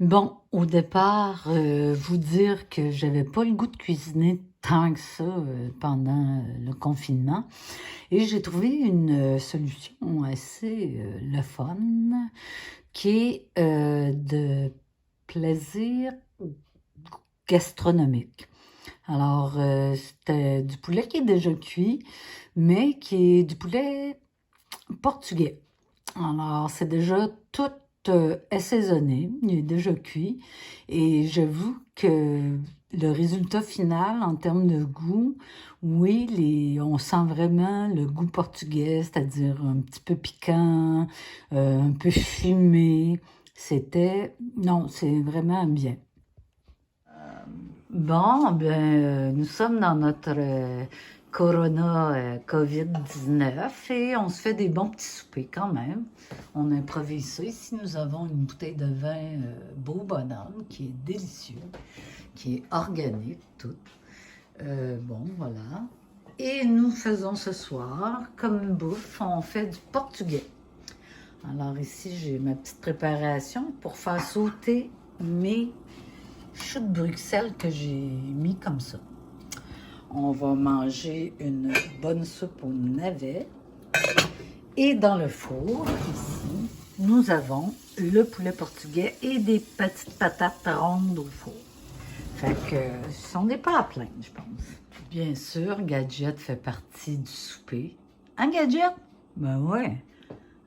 Bon, au départ, vous dire que j'avais pas le goût de cuisiner tant que ça pendant le confinement. Et j'ai trouvé une solution assez le fun, qui est de plaisir gastronomique. Alors, c'était du poulet qui est déjà cuit, mais qui est du poulet portugais. Alors, c'est déjà tout assaisonné, il est déjà cuit. Et j'avoue que le résultat final, en termes de goût, oui, on sent vraiment le goût portugais, c'est-à-dire un petit peu piquant, un peu fumé. Non, c'est vraiment bien. Bon, nous sommes dans notre Corona COVID-19 et on se fait des bons petits soupers quand même. On improvise ça. Ici, nous avons une bouteille de vin Beau Bonhomme qui est délicieux, qui est organique, tout. Bon, voilà. Et nous faisons ce soir, comme bouffe, on fait du portugais. Alors ici, j'ai ma petite préparation pour faire sauter mes choux de Bruxelles que j'ai mis comme ça. On va manger une bonne soupe aux navets. Et dans le four, ici, nous avons le poulet portugais et des petites patates rondes au four. Fait que ce sont des plats à plaindre, je pense. Bien sûr, Gadget fait partie du souper. Hein, Gadget? Ben ouais.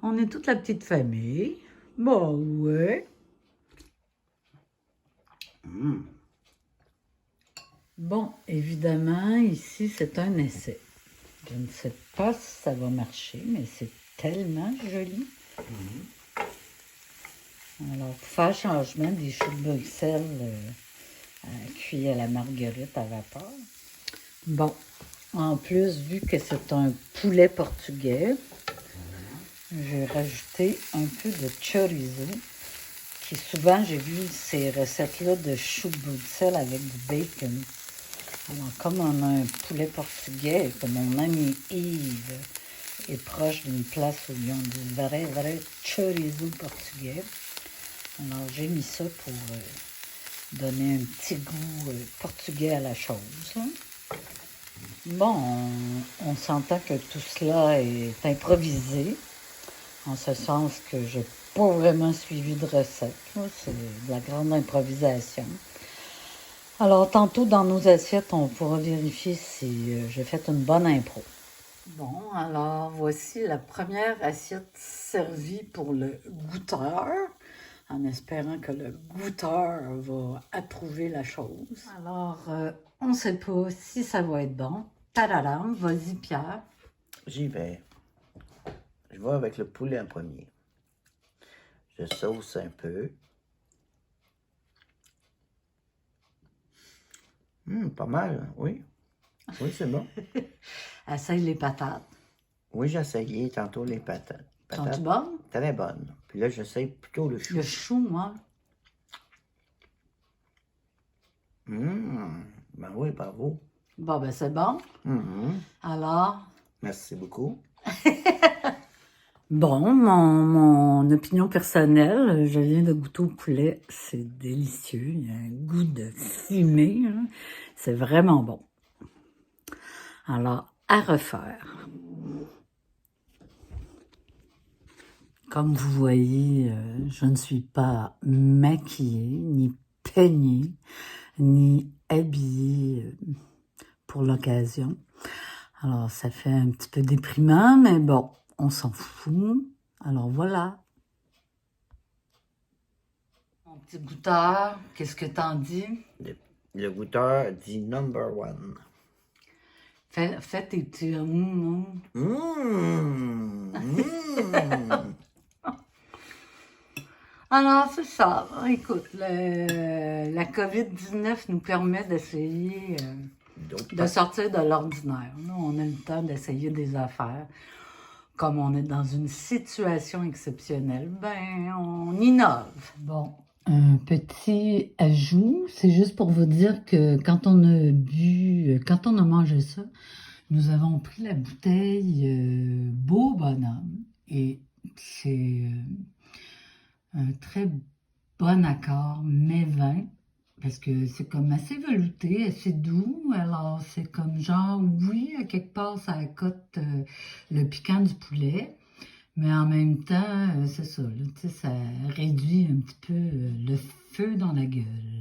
On est toute la petite famille. Ben ouais. Bon, évidemment, ici, c'est un essai. Je ne sais pas si ça va marcher, mais c'est tellement joli. Alors, pour faire changement, des choux de Bruxelles cuits à la marguerite à vapeur. Bon, en plus, vu que c'est un poulet portugais, j'ai rajouté un peu de chorizo, qui souvent, j'ai vu ces recettes-là de choux de Bruxelles avec du bacon. Alors, comme on a un poulet portugais, que mon ami Yves est proche d'une place où ils ont du vrai chorizo portugais, alors j'ai mis ça pour donner un petit goût portugais à la chose. Hein. Bon, on s'entend que tout cela est improvisé, en ce sens que je n'ai pas vraiment suivi de recette. C'est de la grande improvisation. Alors, tantôt, dans nos assiettes, on pourra vérifier si j'ai fait une bonne impro. Bon, alors, voici la première assiette servie pour le goûteur, en espérant que le goûteur va approuver la chose. Alors, on ne sait pas si ça va être bon. Tadadam, vas-y, Pierre. J'y vais. Je vais avec le poulet en premier. Je sauce un peu. Pas mal, oui. Oui, c'est bon. Essaye les patates. Oui, j'ai essayé tantôt les patates. Sont-tu bonnes? Très bonnes. Puis là, j'essaye plutôt le chou. Le chou, moi. Ben oui, bravo. Bon, ben c'est bon. Alors, Merci beaucoup. bon, mon opinion personnelle, je viens de goûter au poulet, c'est délicieux, il y a un goût de fumée, hein. C'est vraiment bon. Alors, à refaire. Comme vous voyez, je ne suis pas maquillée, ni peignée, ni habillée pour l'occasion. Alors, ça fait un petit peu déprimant, mais bon, on s'en fout. Alors, voilà. Mon petit goûteur, qu'est-ce que t'en dis? Le goûteur dit number one. Fais tes petits Alors, c'est ça. Écoute, la COVID-19 nous permet d'essayer de sortir de l'ordinaire. Nous, on a le temps d'essayer des affaires. Comme on est dans une situation exceptionnelle, ben, on innove. Bon, un petit ajout, c'est juste pour vous dire que quand on a quand on a mangé ça, nous avons pris la bouteille Beau Bonhomme et c'est un très bon accord, mais 20. Parce que c'est comme assez velouté, assez doux. Alors, c'est comme genre, oui, à quelque part, ça accote le piquant du poulet. Mais en même temps, c'est ça, là, tu sais, ça réduit un petit peu le feu dans la gueule.